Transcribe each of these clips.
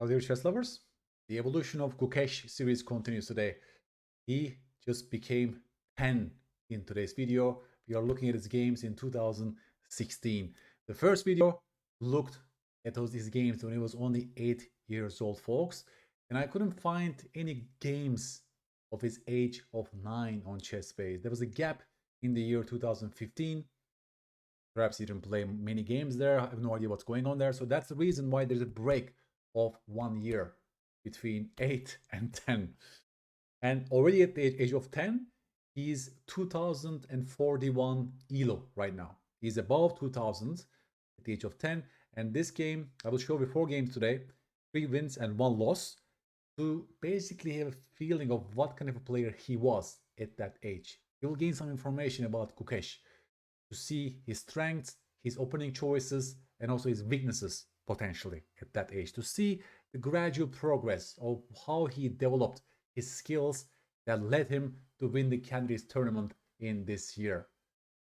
Hello, dear chess lovers. The evolution of Gukesh series continues today. He just became 10 in today's video. We are looking at his games in 2016. The first video looked at these games when he was only 8 years old, folks. And I couldn't find any games of his age of 9 on ChessBase. There was a gap in the year 2015. Perhaps he didn't play many games there. I have no idea what's going on there. So that's the reason why there's a break of 1 year between 8 and 10. And already at the age of 10, he's 2041 ELO right now. He's above 2000 at the age of 10. And this game, I will show you 4 games today, 3 wins and 1 loss, to basically have a feeling of what kind of a player he was at that age. You will gain some information about Gukesh to see his strengths, his opening choices, and also his weaknesses potentially at that age, to see the gradual progress of how he developed his skills that led him to win the Candidates tournament in this year.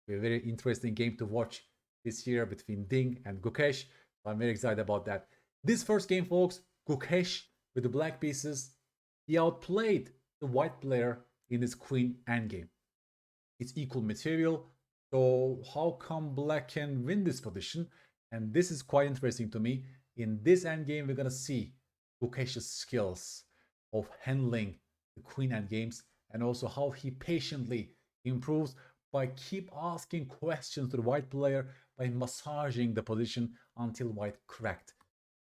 A very interesting game to watch this year between Ding and Gukesh. I'm very excited about that. This first game, folks, Gukesh with the black pieces, he outplayed the white player in his queen endgame. It's equal material, so how come black can win this position? And this is quite interesting to me. In this endgame, we're going to see Gukesh's skills of handling the queen endgames and also how he patiently improves by keep asking questions to the white player by massaging the position until white cracked.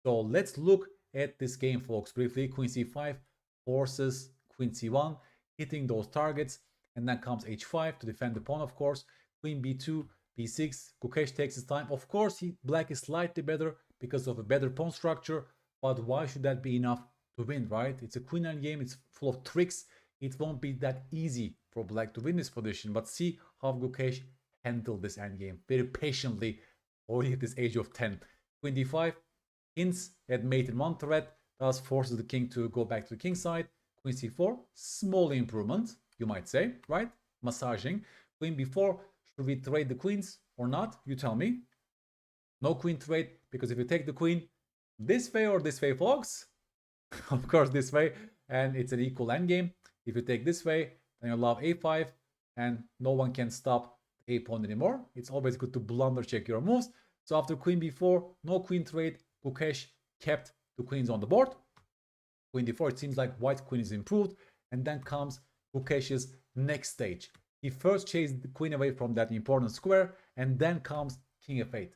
So let's look at this game, folks, briefly. Queen c5 forces queen c1, hitting those targets, and then comes h5 to defend the pawn, of course. Queen b2, b6, Gukesh takes his time. Of course, black is slightly better because of a better pawn structure, but why should that be enough to win, right? It's a queen endgame, it's full of tricks. It won't be that easy for black to win this position, but see how Gukesh handled this endgame very patiently already at this age of 10. Queen d5 hints at mate in one threat, thus forces the king to go back to the king side. Queen c4, small improvement, you might say, right? Massaging. Queen b4, should we trade the queens or not? You tell me. No queen trade, because if you take the queen this way or this way, folks, of course this way, and it's an equal endgame. If you take this way, then you allow a5, and no one can stop the a pawn anymore. It's always good to blunder check your moves. So after queen b4, no queen trade, Gukesh kept the queens on the board. Queen d4, it seems like white queen is improved, and then comes Gukesh's next stage. He first chased the queen away from that important square, and then comes king f8.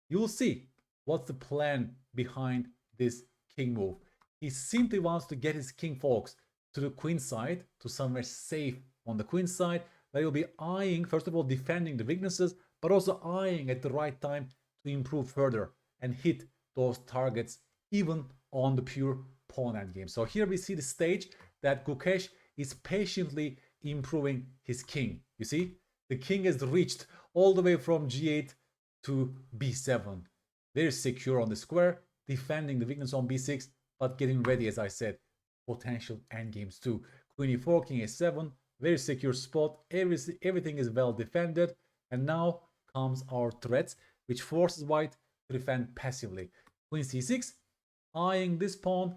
You will see what's the plan behind this king move. He simply wants to get his king, folks, to the queen side, to somewhere safe on the queen side, where he'll be eyeing, first of all, defending the weaknesses, but also eyeing at the right time to improve further and hit those targets even on the pure pawn endgame. So here we see the stage that Gukesh is patiently improving his king. You see, the king has reached all the way from g8 to b7. Very secure on the square, defending the weakness on b6, but getting ready, as I said, potential endgames too. Queen e4, king a7, very secure spot. Everything is well defended. And now comes our threats, which forces white to defend passively. Queen c6, eyeing this pawn,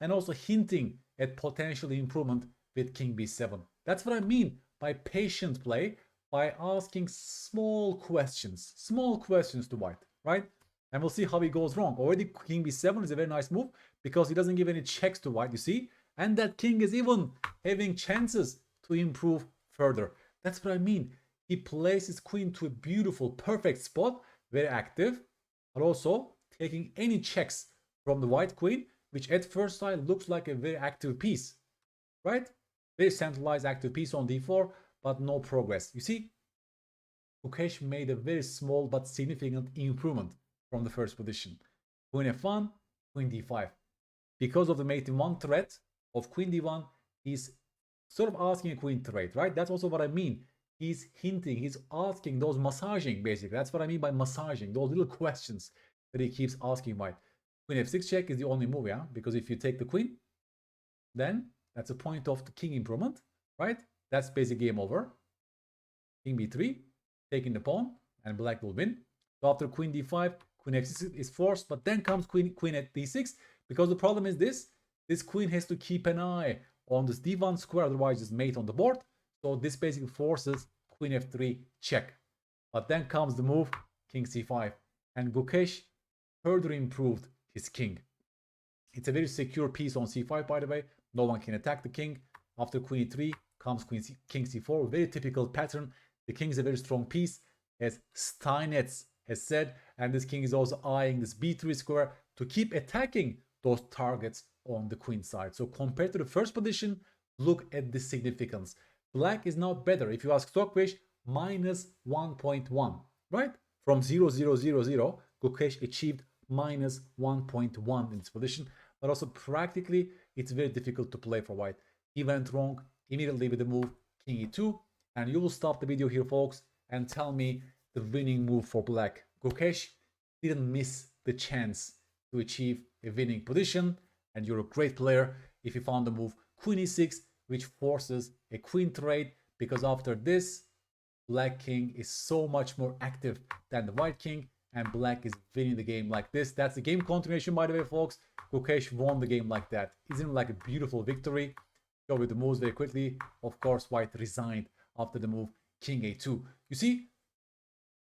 and also hinting at potential improvement with king b7. That's what I mean by patient play, by asking small questions to white, right? And we'll see how he goes wrong. Already king b7 is a very nice move because he doesn't give any checks to white, you see? And that king is even having chances to improve further. That's what I mean. He places queen to a beautiful, perfect spot, very active, but also taking any checks from the white queen, which at first sight looks like a very active piece, right? Very centralized active piece on d4, but no progress. You see, Gukesh made a very small but significant improvement from the first position. Queen f1, queen d5. Because of the mate in one threat of queen d1, he's sort of asking a queen trade, right? That's also what I mean. He's hinting, he's asking those massaging, basically. That's what I mean by massaging, those little questions that he keeps asking white. Queen f6 check is the only move, yeah? Because if you take the queen, then that's a point of the king improvement, right? That's basically game over. King b3, taking the pawn, and black will win. So after queen d5, Queen f6 is forced, but then comes queen at d6, because the problem is this queen has to keep an eye on this d1 square, otherwise it's mate on the board. So this basically forces queen f3 check. But then comes the move king c5, and Gukesh further improved his king. It's a very secure piece on c5, by the way. No one can attack the king. After queen e3 comes king c4. Very typical pattern. The king is a very strong piece, as Steinitz has said, and this king is also eyeing this b3 square to keep attacking those targets on the queen side. So compared to the first position, look at the significance. Black is now better. If you ask Stockfish, minus 1.1, right? From 0.000, Gukesh achieved minus 1.1 in this position, but also practically it's very difficult to play for white. He went wrong immediately with the move king e2, and you will stop the video here, folks, and tell me the winning move for black. Gukesh didn't miss the chance to achieve a winning position, and you're a great player if you found the move queen e6, which forces a queen trade, because after this, black king is so much more active than the white king, and black is winning the game like this. That's the game continuation, by the way, folks. Gukesh won the game like that. Isn't it like a beautiful victory? Go with the moves very quickly. Of course, white resigned after the move king a2. You see,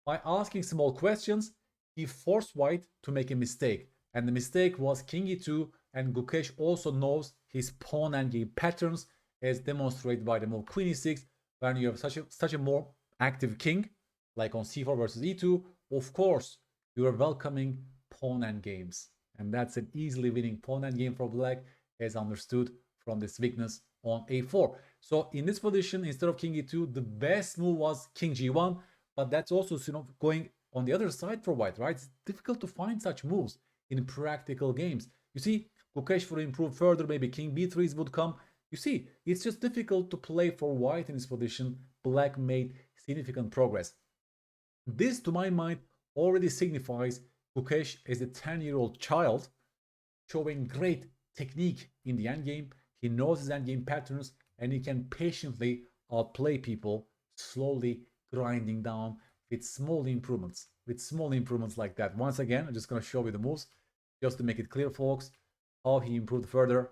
by asking small questions, he forced white to make a mistake. And the mistake was king e2, and Gukesh also knows his pawn endgame patterns, as demonstrated by the move queen e6. When you have such a more active king, like on c4 versus e2, of course, you are welcoming pawn endgames. And that's an easily winning pawn endgame for black, as understood from this weakness on a4. So in this position, instead of king e2, the best move was king g1, but that's also going on the other side for white, right? It's difficult to find such moves in practical games. You see, Gukesh would improve further, maybe king b3s would come. You see, it's just difficult to play for white in this position. Black made significant progress. This, to my mind, already signifies Gukesh as a 10-year-old child, showing great technique in the endgame. He knows his endgame patterns, and he can patiently outplay people, slowly grinding down with small improvements. With small improvements like that. Once again, I'm just going to show you the moves, just to make it clear, folks, how he improved further.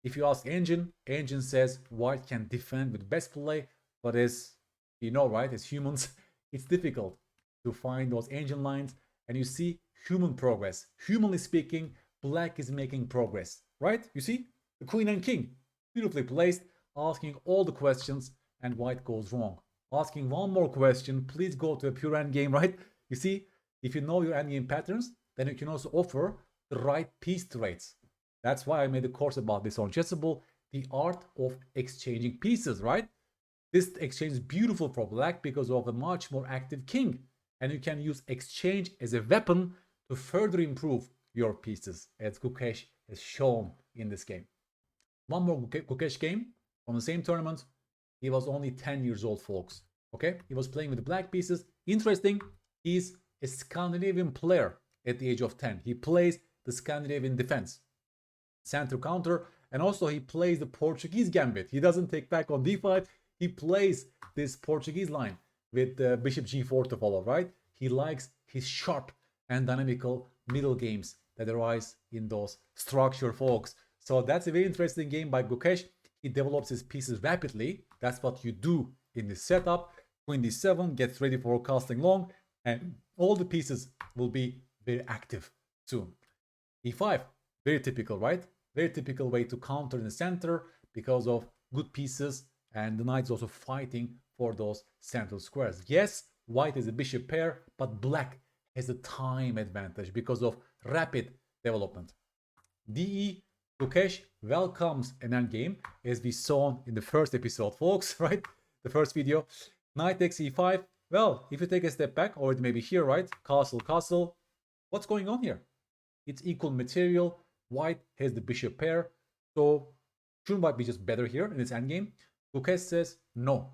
If you ask Engine, Engine says white can defend with best play, but as you know, right, as humans, it's difficult to find those engine lines, and you see human progress. Humanly speaking, black is making progress, right? You see, the queen and king, beautifully placed, asking all the questions, and white goes wrong. Asking one more question, please go to a pure endgame, right? You see, if you know your endgame patterns, then you can also offer the right piece traits. That's why I made a course about this on Chessable, the art of exchanging pieces, right? This exchange is beautiful for black because of a much more active king, and you can use exchange as a weapon to further improve your pieces, as Gukesh has shown in this game. One more Gukesh game from the same tournament. He was only 10 years old, folks. Okay, he was playing with the black pieces. Interesting, he's a Scandinavian player at the age of 10. He plays the Scandinavian defense, center counter, and also he plays the Portuguese gambit. He doesn't take back on d5. He plays this Portuguese line with bishop g4 to follow, right? He likes his sharp and dynamical middle games that arise in those structure, folks. So that's a very interesting game by Gukesh. He develops his pieces rapidly. That's what you do in this setup. Queen d7 gets ready for casting long, and all the pieces will be very active soon. e5, very typical, right? Very typical way to counter in the center because of good pieces, and the knight's also fighting for those central squares. Yes, white is a bishop pair, but black has a time advantage because of rapid development. de, Gukesh welcomes an endgame, as we saw in the first episode, folks, right? The first video. Knight takes e5. Well, if you take a step back, or it may be here, right? Castle, castle. What's going on here? It's equal material. White has the bishop pair. So shouldn't white be just better here in its endgame? Gukesh says no.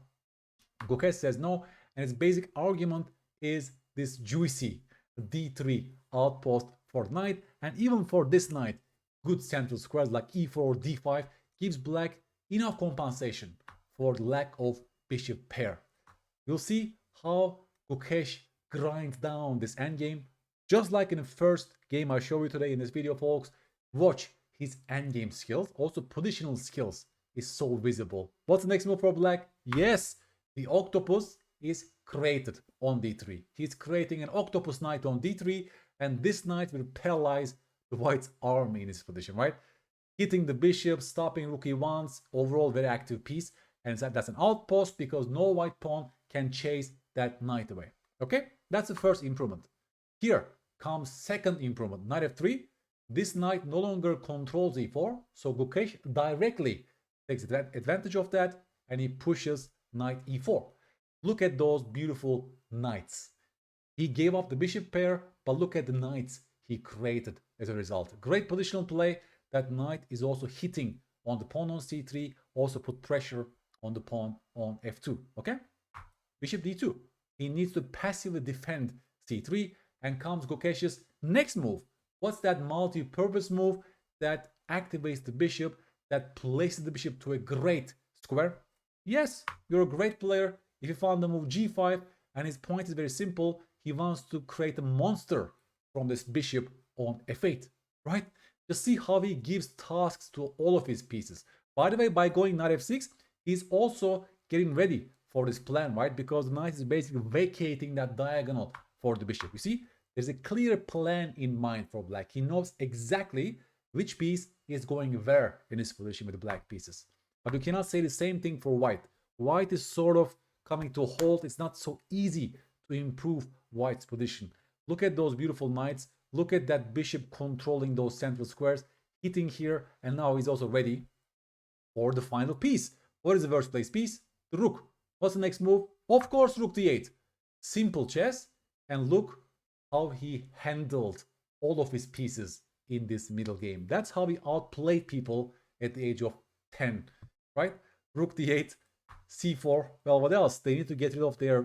Gukesh says no, and his basic argument is this juicy d3 outpost for knight, and even for this knight, good central squares like e4 or d5 gives black enough compensation for the lack of bishop pair. You'll see how Gukesh grinds down this endgame Just like in the first game I show you today in this video, folks, watch his endgame skills, also positional skills is so visible. What's the next move for black? Yes, the octopus is created on d3. He's creating an octopus knight on d3, and this knight will paralyze the white's army in this position, right? Hitting the bishop, stopping rook e1, overall very active piece, and that's an outpost because no white pawn can chase that knight away. Okay, that's the first improvement. Here comes second improvement, knight f3. This knight no longer controls e4, so Gukesh directly takes advantage of that and he pushes knight e4. Look at those beautiful knights. He gave up the bishop pair, but look at the knights he created as a result. Great positional play. That knight is also hitting on the pawn on c3, also put pressure on the pawn on f2. Okay? Bishop d2. He needs to passively defend c3, and comes Gukesh's next move. What's that multi-purpose move that activates the bishop, that places the bishop to a great square? Yes, you're a great player if you found the move g5, and his point is very simple. He wants to create a monster from this bishop on f8, right? Just see how he gives tasks to all of his pieces. By the way, by going knight f6, he's also getting ready for this plan, right? Because the knight is basically vacating that diagonal for the bishop. You see, there's a clear plan in mind for black. He knows exactly which piece is going where in his position with the black pieces. But you cannot say the same thing for white. White is sort of coming to a halt. It's not so easy to improve white's position. Look at those beautiful knights. Look at that bishop controlling those central squares, hitting here, and now he's also ready for the final piece. What is the first place piece? The rook. What's the next move? Of course, rook d8. Simple chess, and look how he handled all of his pieces in this middle game. That's how he outplayed people at the age of 10, right? Rook d8, c4. Well, what else? They need to get rid of their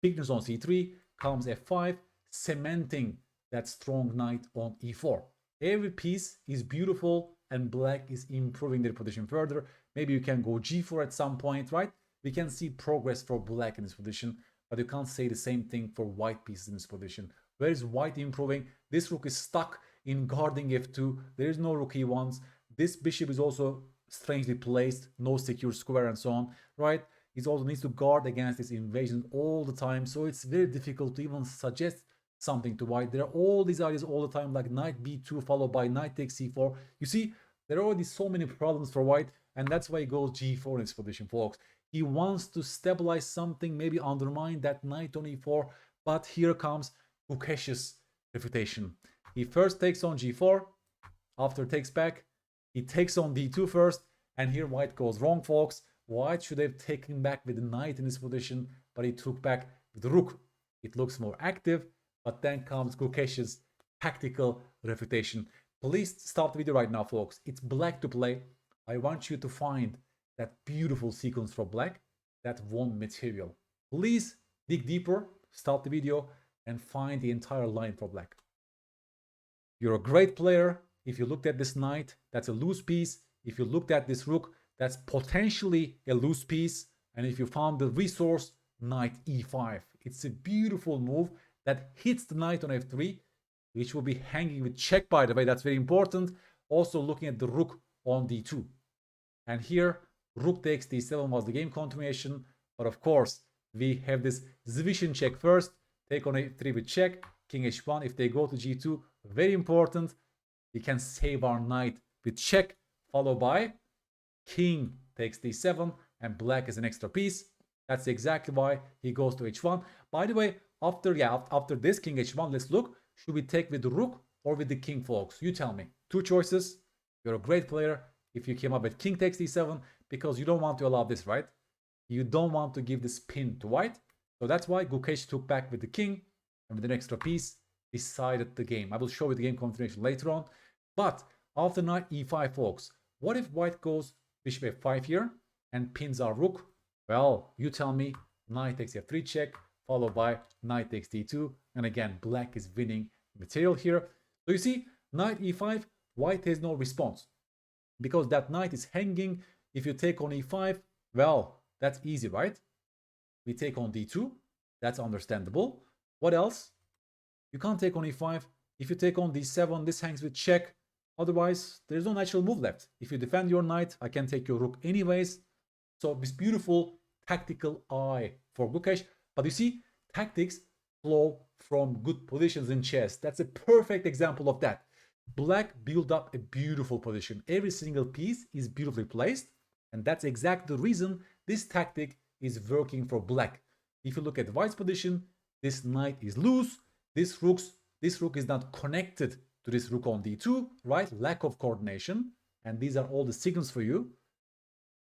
weakness on c3. Comes f5, cementing that strong knight on e4. Every piece is beautiful, and black is improving their position further. Maybe you can go g4 at some point, right? We can see progress for black in this position, but you can't say the same thing for white pieces in this position. Where is white improving? This rook is stuck in guarding f2. There is no rook e1. This bishop is also strangely placed, no secure square and so on, right? He also needs to guard against this invasion all the time, so it's very difficult to even suggest something to white. There are all these ideas all the time, like knight b2 followed by knight takes c4. You see, there are already so many problems for white, and that's why he goes g4 in this position, folks. He wants to stabilize something, maybe undermine that knight on e4, but here comes Gukesh's refutation. He first takes on g4, after takes back, he takes on d2 first, and here white goes wrong, folks. White should have taken back with the knight in this position, but he took back with the rook. It looks more active, but then comes Gukesh's tactical refutation. Please stop the video right now, folks. It's black to play. I want you to find that beautiful sequence for black, that one material. Please dig deeper, stop the video, and find the entire line for black. You're a great player. If you looked at this knight, that's a loose piece. If you looked at this rook, that's potentially a loose piece. And if you found the resource, knight e5. It's a beautiful move that hits the knight on f3, which will be hanging with check, by the way. That's very important. Also looking at the rook on d2. And here, rook takes d7 was the game continuation. But of course, we have this division check first. Take on a3 with check. King h1. If they go to g2, very important. We can save our knight with check, followed by king takes d7, and black is an extra piece. That's exactly why he goes to h1. By the way, after this king h1, let's look. Should we take with the rook or with the king, folks? You tell me. Two choices. You're a great player if you came up with king takes d7, because you don't want to allow this, right? You don't want to give this pin to white. So that's why Gukesh took back with the king, and with an extra piece, decided the game. I will show you the game continuation later on. But after knight e5, folks, what if white goes bishop f5 here and pins our rook? Well, you tell me. Knight takes f3 check, followed by knight takes d2. And again, black is winning material here. So you see, knight e5, white has no response, because that knight is hanging. If you take on e5, well, that's easy, right? We take on d2. That's understandable. What else? You can't take on e5. If you take on d7, this hangs with check. Otherwise, there's no natural move left. If you defend your knight, I can take your rook anyways. So this beautiful tactical eye for Gukesh. But you see, tactics flow from good positions in chess. That's a perfect example of that. Black built up a beautiful position. Every single piece is beautifully placed. And that's exactly the reason this tactic is working for black. If you look at white's position, this knight is loose. This rook is not connected to this rook on d2, right? Lack of coordination. And these are all the signals for you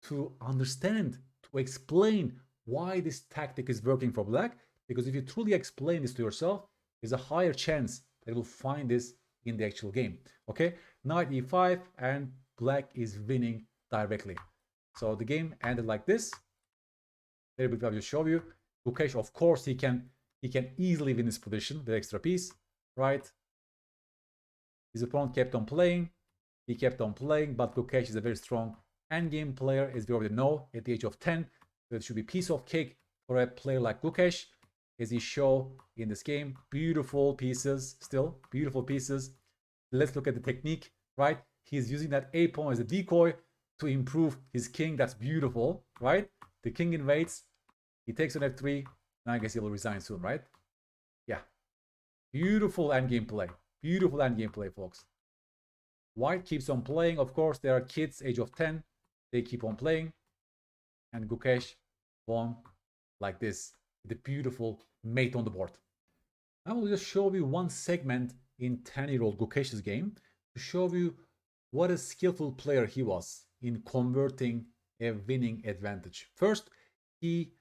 to understand, to explain why this tactic is working for black. Because if you truly explain this to yourself, there's a higher chance that you'll find this in the actual game. Okay, knight e5, and black is winning directly. So the game ended like this. Very briefly, I'll just show you. Gukesh, of course, he can easily win this position with extra piece, right? His opponent kept on playing. He kept on playing, but Gukesh is a very strong endgame player, as we already know, at the age of 10. So it should be piece of cake for a player like Gukesh, as he showed in this game. Beautiful pieces, still beautiful pieces. Let's look at the technique, right? He's using that a pawn as a decoy to improve his king. That's beautiful, right? The king invades. He takes on f3. And I guess he will resign soon, right? Yeah. Beautiful endgame play. Beautiful endgame play, folks. White keeps on playing. Of course, there are kids, age of 10. They keep on playing. And Gukesh won like this. The beautiful mate on the board. I will just show you one segment in 10-year-old Gukesh's game to show you what a skillful player he was in converting a winning advantage. First, he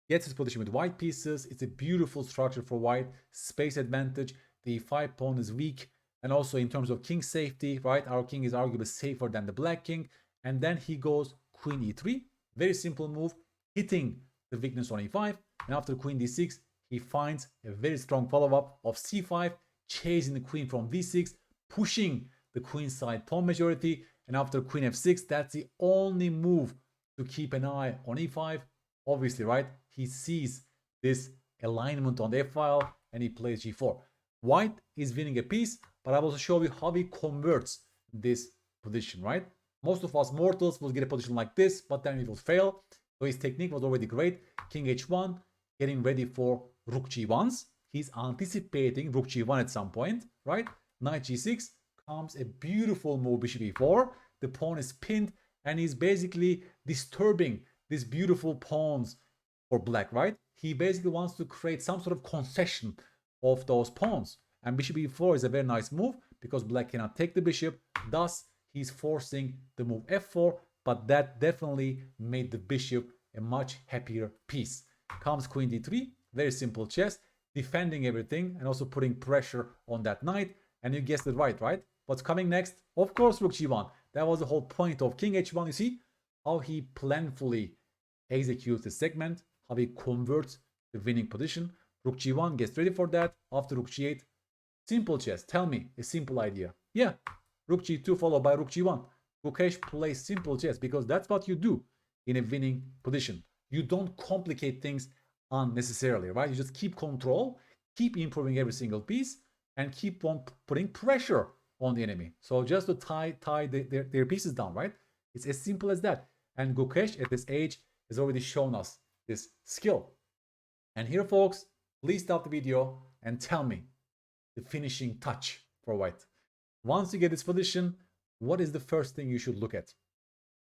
gets his position with white pieces. It's a beautiful structure for white. Space advantage. The e5 pawn is weak. And also in terms of king safety, right? Our king is arguably safer than the black king. And then he goes queen e3. Very simple move, hitting the weakness on e5. And after queen d6, he finds a very strong follow-up of c5, chasing the queen from d6, pushing the queen side pawn majority. And after queen f6, that's the only move to keep an eye on e5. Obviously, right? He sees this alignment on the f-file and he plays g4. White is winning a piece, but I will also show you how he converts this position, right? Most of us mortals will get a position like this, but then it will fail. So his technique was already great. King h1, getting ready for rook g1s. He's anticipating rook g1 at some point, right? Knight g6 comes a beautiful move, bishop e4. The pawn is pinned and he's basically disturbing these beautiful pawns for black, right? He basically wants to create some sort of concession of those pawns. And bishop e4 is a very nice move because black cannot take the bishop. Thus, he's forcing the move f4, but that definitely made the bishop a much happier piece. Comes queen d3, very simple chess, defending everything and also putting pressure on that knight. And you guessed it right? What's coming next? Of course, rook g1. That was the whole point of king h1. You see how he planfully executes the segment, how he converts the winning position. Rook g1 gets ready for that. After rook g8, simple chess. Tell me a simple idea. Yeah, rook g2 followed by rook g1. Gukesh plays simple chess because that's what you do in a winning position. You don't complicate things unnecessarily, right? You just keep control, keep improving every single piece, and keep on putting pressure on the enemy. So just to tie their pieces down, right? It's as simple as that. And Gukesh at this age has already shown us this skill. And here, folks, please stop the video and tell me the finishing touch for white. Once you get this position, what is the first thing you should look at?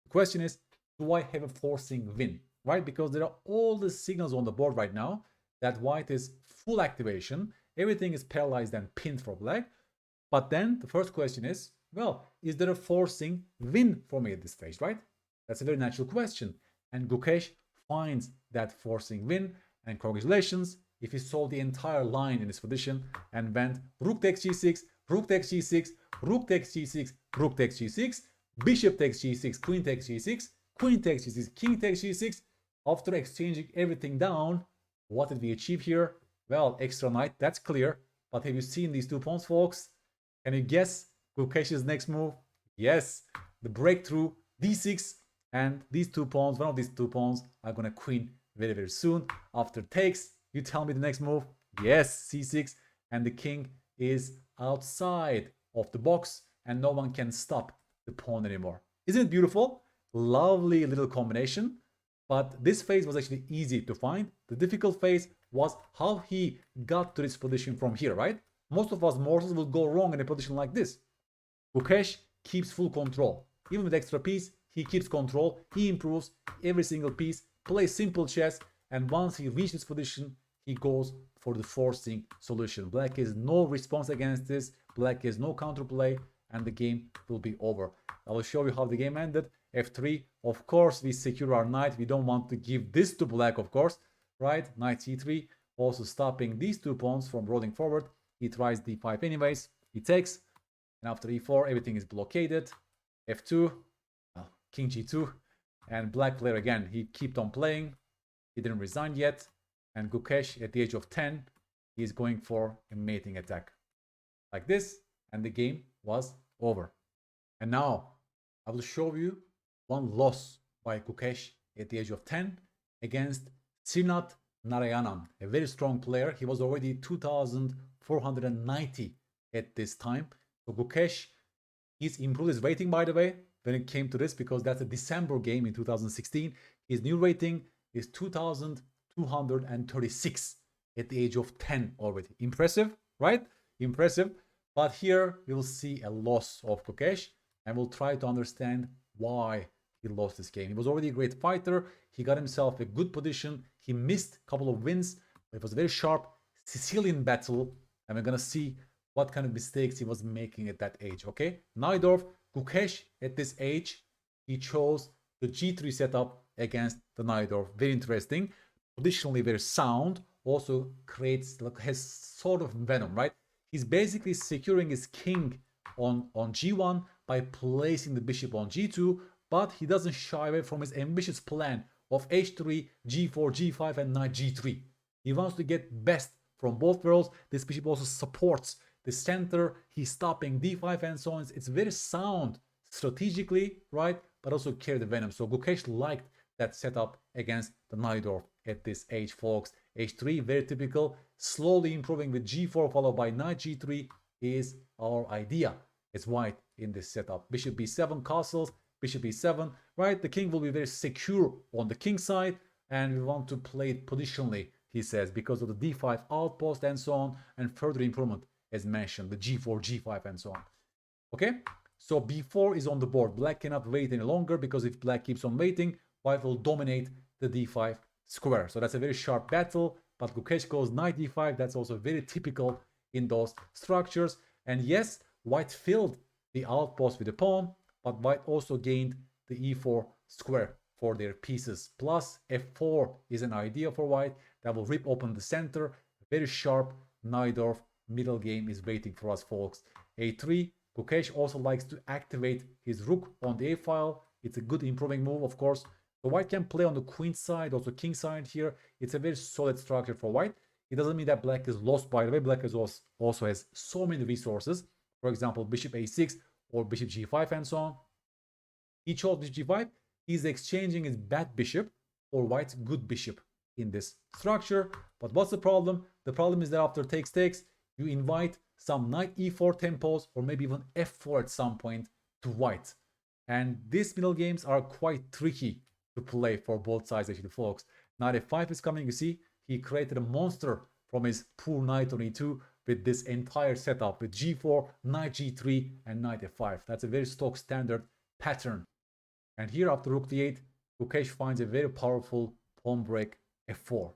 The question is, do I have a forcing win, right? Because there are all the signals on the board right now that white is full activation. Everything is paralyzed and pinned for black. But then the first question is, well, is there a forcing win for me at this stage, right? That's a very natural question. And Gukesh finds that forcing win. And congratulations, if he solved the entire line in this position and went rook takes g6, rook takes g6, rook takes g6, rook takes g6, bishop takes g6, queen takes g6, queen takes g6, king takes g6. After exchanging everything down, what did we achieve here? Well, extra knight, that's clear. But have you seen these two pawns, folks? Can you guess Gukesh's next move? Yes, the breakthrough d6, and these two pawns, one of these two pawns are gonna queen very, very soon. After takes, you tell me the next move. Yes, c6, and the king is outside of the box and no one can stop the pawn anymore. Isn't it beautiful? Lovely little combination. But this phase was actually easy to find. The difficult phase was how he got to this position from here, right? Most of us mortals will go wrong in a position like this. Gukesh keeps full control. Even with extra piece, he keeps control. He improves every single piece, plays simple chess, and once he reaches this position, he goes for the forcing solution. Black has no response against this. Black has no counterplay, and the game will be over. I will show you how the game ended. F3, of course, we secure our knight. We don't want to give this to black, of course, right? Knight c3, also stopping these two pawns from rolling forward. He tries d5 anyways. He takes, and after e4, everything is blockaded. F2, well, king g2, and black player again. He kept on playing. He didn't resign yet. And Gukesh, at the age of 10, he is going for a mating attack. Like this, and the game was over. And now, I will show you one loss by Gukesh at the age of 10 against Narayanan, a very strong player. He was already 2,490 at this time. So Gukesh, he's improved his rating, by the way, when it came to this, because that's a December game in 2016. His new rating is 2,236 at the age of 10 already. Impressive, right? Impressive. But here we will see a loss of Gukesh, and we'll try to understand why he lost this game. He was already a great fighter. He got himself a good position. He missed a couple of wins. It was a very sharp Sicilian battle, and we're gonna see what kind of mistakes he was making at that age. Okay, Najdorf, Gukesh at this age, he chose the G3 setup against the Najdorf. Very interesting. Positionally very sound. Also creates, has sort of venom, right? He's basically securing his king on G1 by placing the bishop on G2, but he doesn't shy away from his ambitious plan of H3, G4, G5, and Knight G3. He wants to get best from both worlds. This bishop also supports the center. He's stopping D5 and so on. It's very sound strategically, right? But also carry the venom. So Gukesh liked that setup against the Najdorf at this age, folks. H3, very typical. Slowly improving with G4 followed by Knight G3 is our idea. It's white in this setup. Bishop B7, castles, Bishop E7, right? The king will be very secure on the king side, and we want to play it positionally, he says, because of the D5 outpost and so on, and further improvement, as mentioned, the G4, G5, and so on. Okay, so B4 is on the board. Black cannot wait any longer, because if black keeps on waiting, white will dominate the D5 square. So that's a very sharp battle, but Gukesh goes Knight D5. That's also very typical in those structures. And yes, white filled the outpost with a pawn, but white also gained the e4 square for their pieces. Plus f4 is an idea for white that will rip open the center. Very sharp Najdorf middle game is waiting for us, folks. a3, Gukesh also likes to activate his rook on the a file. It's a good improving move, of course. So white can play on the queen side, also king side here. It's a very solid structure for white. It doesn't mean that black is lost, by the way. Black is also has so many resources. For example, bishop a6 or bishop g5 and so on. He chose bishop g5. He's exchanging his bad bishop for white's good bishop in this structure. But what's the problem? The problem is that after takes, you invite some knight e4 tempos or maybe even f4 at some point to white. And these middle games are quite tricky to play for both sides, actually, folks. Knight f5 is coming. You see, he created a monster from his poor knight on e2 with this entire setup with g4, knight g3, and knight f5. That's a very stock standard pattern. And here after rook d8, Gukesh finds a very powerful pawn break f4.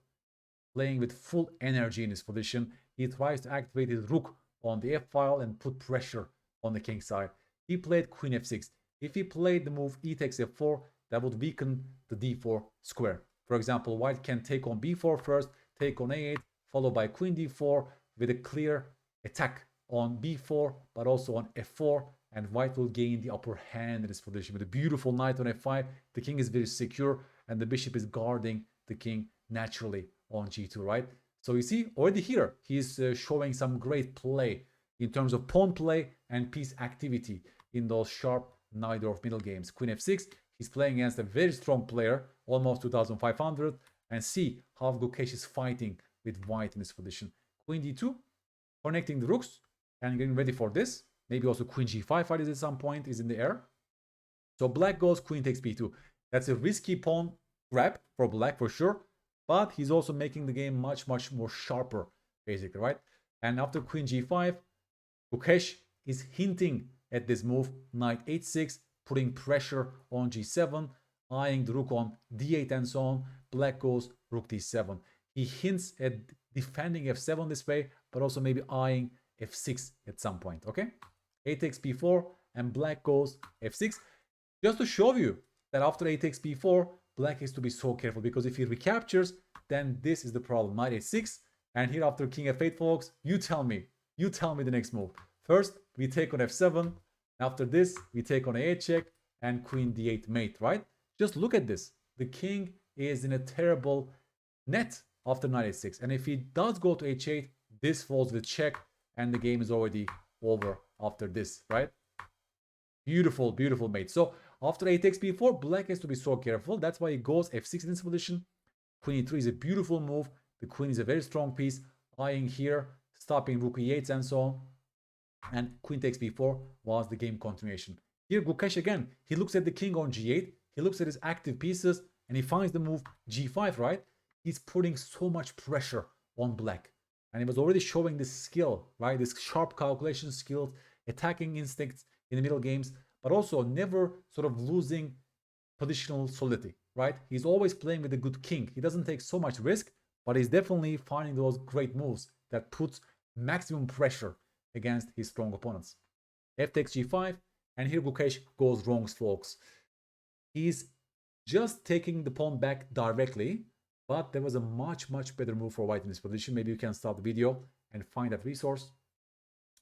Playing with full energy in his position, he tries to activate his rook on the f file and put pressure on the king side. He played queen f6. If he played the move e takes f4, that would weaken the d4 square. For example, white can take on b4 first, take on a8, followed by queen d4 with a clear attack on b4, but also on f4, and white will gain the upper hand in this position. With a beautiful knight on f5, the king is very secure, and the bishop is guarding the king naturally on g2, right? So you see, already here, he's showing some great play in terms of pawn play and piece activity in those sharp Najdorf middle games. Queen f6, he's playing against a very strong player, almost 2,500, and see how Gukesh is fighting with white in this position. Queen d2, connecting the rooks and getting ready for this. Maybe also queen g5 fight is at some point is in the air. So black goes queen takes b2. That's a risky pawn grab for black for sure, but he's also making the game much more sharper, basically, right? And after queen g5, Gukesh is hinting at this move, knight h6, putting pressure on g7, eyeing the rook on d8 and so on. Black goes rook d7. He hints at defending f7 this way, but also maybe eyeing f6 at some point, okay? A takes b4, and black goes f6. Just to show you that after a takes b4, black has to be so careful, because if he recaptures, then this is the problem. Knight h6, and here after king f8, folks, you tell me the next move. First, we take on f7. After this, we take on a8 check and queen d8 mate, right? Just look at this. The king is in a terrible net after knight h6. And if he does go to h8, this falls with check, and the game is already over after this, right? Beautiful, beautiful mate. So after a takes b4, black has to be so careful. That's why he goes f6 in this position. Queen e3 is a beautiful move. The queen is a very strong piece. Eyeing here, stopping rook e8 and so on. And queen takes b4 was the game continuation. Here Gukesh again, he looks at the king on g8. He looks at his active pieces and he finds the move g5, right? He's putting so much pressure on black. And he was already showing this skill, right? This sharp calculation skills, attacking instincts in the middle games, but also never sort of losing positional solidity, right? He's always playing with a good king. He doesn't take so much risk, but he's definitely finding those great moves that puts maximum pressure against his strong opponents. F takes g5, and here Gukesh goes wrong, folks. He's just taking the pawn back directly, but there was a much better move for white in this position. Maybe you can stop the video and find that resource.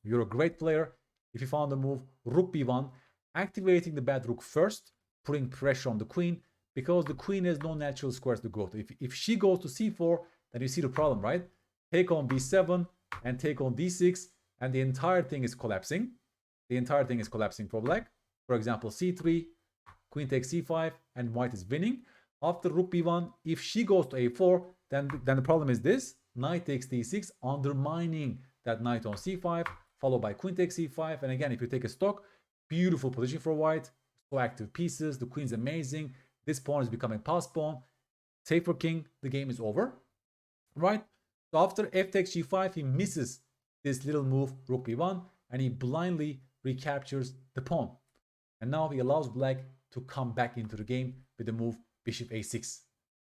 You're a great player if you found the move rook b1, activating the bad rook first, putting pressure on the queen, because the queen has no natural squares to go to. If she goes to c4, then you see the problem, right? Take on b7 and take on d6, and the entire thing is collapsing. The entire thing is collapsing for black. For example, c3, queen takes c5, and white is winning. After rook b1, if she goes to a4, then the problem is this. Knight takes d6, undermining that knight on c5, followed by queen takes c5. And again, if you take a stock, beautiful position for white. So active pieces. The queen's amazing. This pawn is becoming pass pawn. Save for king. The game is over, right? So after f takes g5, he misses this little move rook b1, and he blindly recaptures the pawn. And now he allows black to come back into the game with the move bishop a6.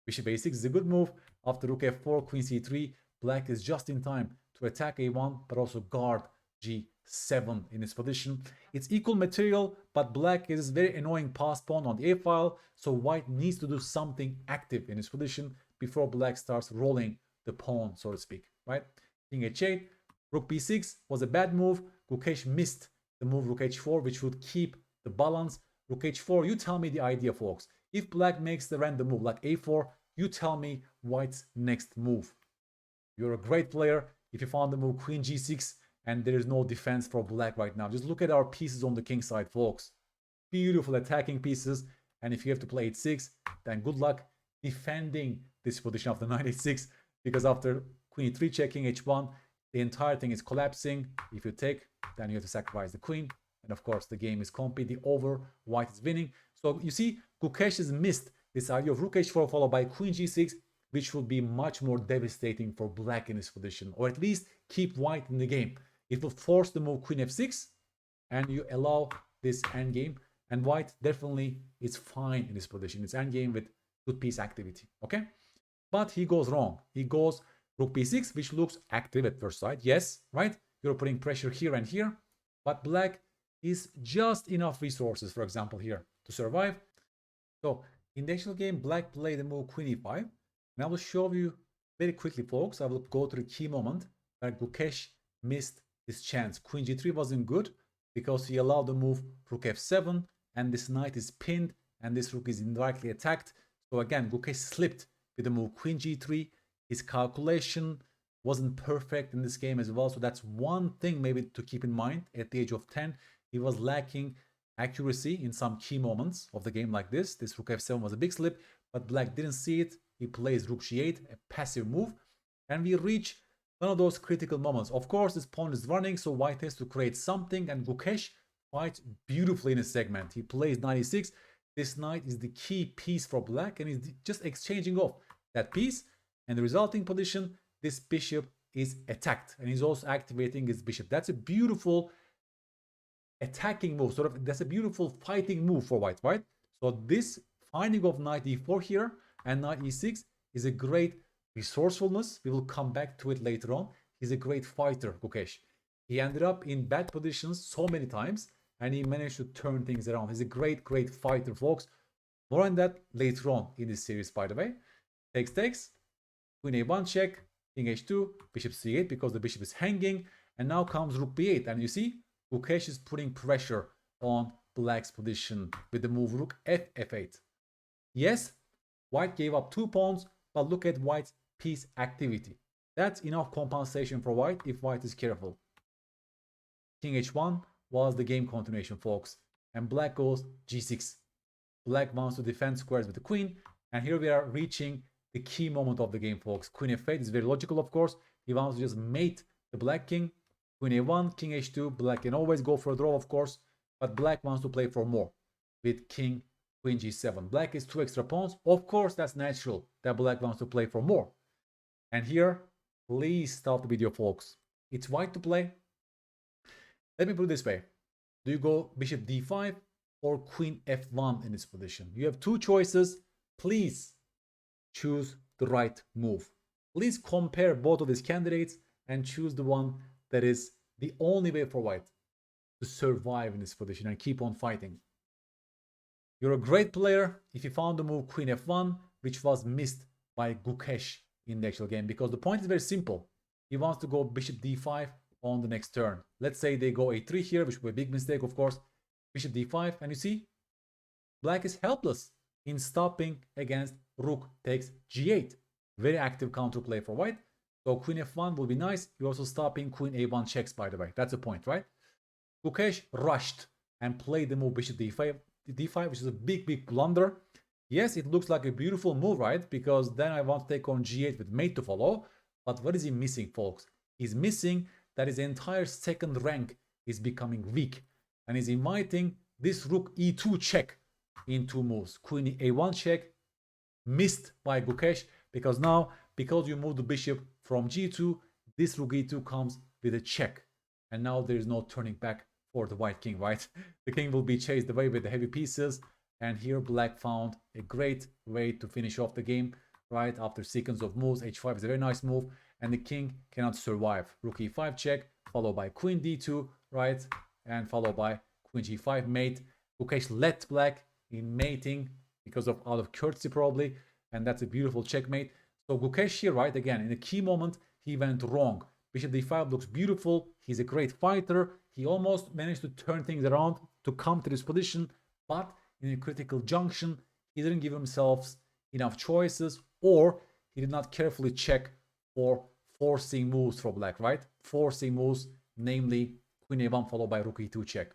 Bishop a6 is a good move. After rook f4, queen c3, black is just in time to attack a1, but also guard g7 in this position. It's equal material, but black is a very annoying pass pawn on the a file, so white needs to do something active in this position before black starts rolling the pawn, so to speak, right? King h8, rook b6 was a bad move. Gukesh missed the move rook h4, which would keep the balance. Rook h4, you tell me the idea, folks. If black makes the random move like a4, you tell me white's next move. You're a great player if you found the move queen g6 and there is no defense for black right now. Just look at our pieces on the king side, folks. Beautiful attacking pieces. And if you have to play h6, then good luck defending this position after knight h6, because after queen e3 checking h1, the entire thing is collapsing. If you take, then you have to sacrifice the queen. And of course, the game is completely over. White is winning. So you see, Gukesh has missed this idea of rook h4 followed by queen g6, which will be much more devastating for black in this position, or at least keep white in the game. It will force the move queen f6, and you allow this endgame. And white definitely is fine in this position. It's endgame with good piece activity, okay? But he goes wrong. He goes rook b6, which looks active at first sight. Yes, right? You're putting pressure here and here, but black is just enough resources, for example, here to survive. So in the actual game, black played the move queen e5. And I will show you very quickly, folks. I will go to the key moment where Gukesh missed his chance. Queen g3 wasn't good because he allowed the move rook f7, and this knight is pinned, and this rook is indirectly attacked. So again, Gukesh slipped with the move queen g3. His calculation wasn't perfect in this game as well. So that's one thing maybe to keep in mind. At the age of 10, he was lacking accuracy in some key moments of the game like this. This rook f7 was a big slip, but black didn't see it. He plays rook g8, a passive move, and we reach one of those critical moments. Of course, this pawn is running, so white has to create something, and Gukesh fights beautifully in his segment. He plays 96. This knight is the key piece for black, and he's just exchanging off that piece, and the resulting position, this bishop is attacked, and he's also activating his bishop. That's a beautiful attacking move, sort of. That's a beautiful fighting move for white, right? So this finding of knight e4 here and knight e6 is a great resourcefulness. We will come back to it later on. He's a great fighter, Gukesh. He ended up in bad positions so many times, and he managed to turn things around. He's a great, great fighter, folks. More on that later on in this series, by the way. Takes, queen a1 check, king h2, bishop c8 because the bishop is hanging, and now comes rook b8. And you see, Gukesh is putting pressure on black's position with the move rook f8. Yes, white gave up 2 pawns, but look at white's piece activity. That's enough compensation for white if white is careful. King h1 was the game continuation, folks, and black goes g6. Black wants to defend squares with the queen, and here we are reaching the key moment of the game, folks. Queen f8 is very logical, of course. He wants to just mate the black king. Queen a1, king h2. Black can always go for a draw, of course, but black wants to play for more with king, queen g7. Black is 2 extra pawns. Of course, that's natural that black wants to play for more. And here, please stop the video, folks. It's white to play. Let me put it this way. Do you go bishop d5 or queen f1 in this position? You have 2 choices. Please choose the right move. Please compare both of these candidates and choose the one that is the only way for white to survive in this position and keep on fighting. You're a great player if you found the move queen f1, which was missed by Gukesh in the actual game, because the point is very simple. He wants to go bishop d5 on the next turn. Let's say they go a3 here, which would be a big mistake, of course. Bishop d5, and you see, black is helpless in stopping against rook takes g8. Very active counterplay for white. So queen f1 will be nice. You're also stopping queen a1 checks, by the way. That's the point, right? Gukesh rushed and played the move bishop d5, which is a big, big blunder. Yes, it looks like a beautiful move, right? Because then I want to take on g8 with mate to follow. But what is he missing, folks? He's missing that his entire second rank is becoming weak. And he's inviting this rook e2 check in 2 moves. Queen a1 check, missed by Gukesh, because now, because you move the bishop from g2, this rook e2 comes with a check. And now there is no turning back for the white king, right? The king will be chased away with the heavy pieces. And here black found a great way to finish off the game, right? After sequence of moves, h5 is a very nice move, and the king cannot survive. Rook e5 check, followed by queen d2, right? And followed by queen g5 mate. Gukesh let black in mating because of out of courtesy probably, and that's a beautiful checkmate. So Gukesh here, right, again, in a key moment, he went wrong. Bishop d5 looks beautiful. He's a great fighter. He almost managed to turn things around to come to this position, but in a critical junction, he didn't give himself enough choices, or he did not carefully check for forcing moves for black, right? Forcing moves, namely queen a1 followed by rook e2 check.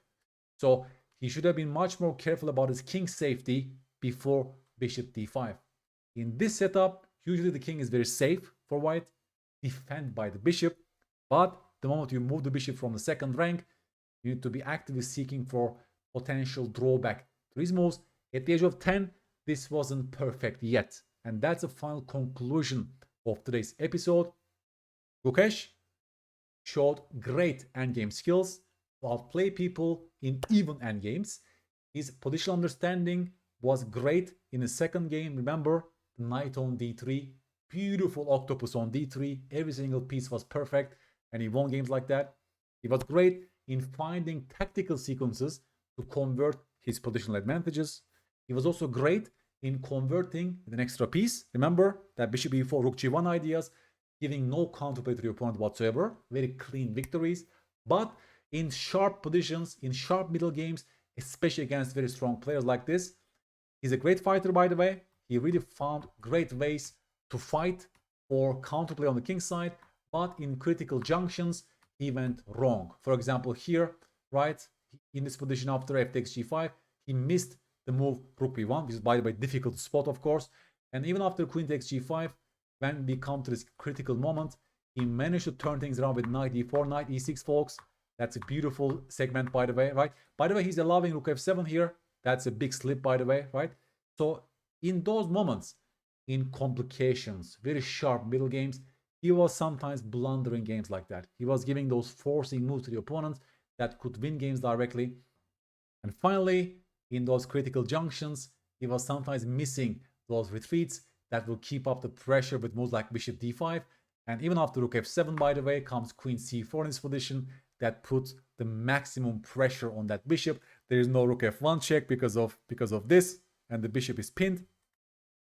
So he should have been much more careful about his king's safety before bishop d5. In this setup, usually the king is very safe for white, defended by the bishop, but the moment you move the bishop from the second rank, you need to be actively seeking for potential drawback to his moves. At the age of 10, this wasn't perfect yet. And that's the final conclusion of today's episode. Gukesh showed great endgame skills to outplay people in even endgames. His positional understanding was great in the second game. Remember, the knight on d3, beautiful octopus on d3. Every single piece was perfect, and he won games like that. He was great in finding tactical sequences to convert his positional advantages. He was also great in converting an extra piece. Remember that bishop e4, rook g1 ideas, giving no counterplay to your opponent whatsoever. Very clean victories. But in sharp positions, in sharp middle games, especially against very strong players like this, he's a great fighter, by the way. He really found great ways to fight or counterplay on the king's side, but in critical junctions, he went wrong. For example, here, right, in this position after f takes g5, he missed the move rook b1, which is, by the way, difficult to spot, of course. And even after queen takes g5, when we come to this critical moment, He managed to turn things around with knight e4, knight e6, folks. That's a beautiful segment, by the way, right? By the way, he's allowing rook f7 here. That's a big slip, by the way, right? So in those moments, in complications, very sharp middle games, he was sometimes blundering games like that. He was giving those forcing moves to the opponents that could win games directly. And finally, in those critical junctions, he was sometimes missing those retreats that will keep up the pressure with moves like bishop d5. And even after rook f7, by the way, comes queen c4 in this position that puts the maximum pressure on that bishop. There is no rook f1 check because of this, and the bishop is pinned,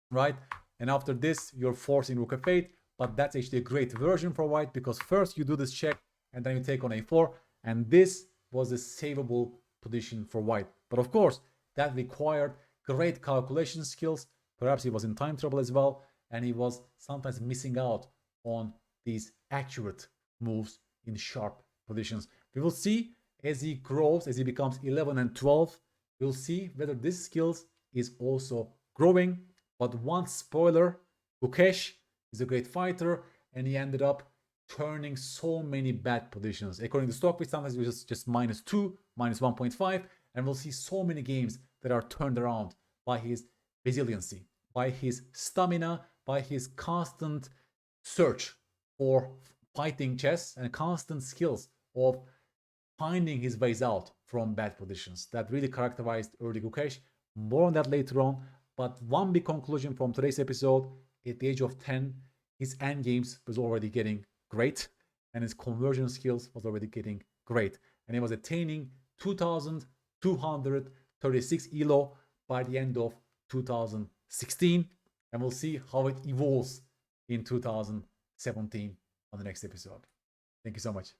right? And after this, you're forcing rook f8, but that's actually a great version for white because first you do this check and then you take on a4, and this was a savable position for white. But of course, that required great calculation skills. Perhaps he was in time trouble as well, and he was sometimes missing out on these accurate moves in sharp positions. We will see as he grows, as he becomes 11 and 12, we'll see whether this skills is also growing. But one spoiler, Gukesh is a great fighter, and he ended up turning so many bad positions. According to Stockfish, sometimes it was just -2, -1.5, and we'll see so many games that are turned around by his resiliency, by his stamina, by his constant search for fighting chess and constant skills of finding his ways out from bad positions. That really characterized early Gukesh. More on that later on. But one big conclusion from today's episode, at the age of 10, his endgames was already getting great, and his conversion skills was already getting great. And he was attaining 2,236 ELO by the end of 2016. And we'll see how it evolves in 2017 on the next episode. Thank you so much.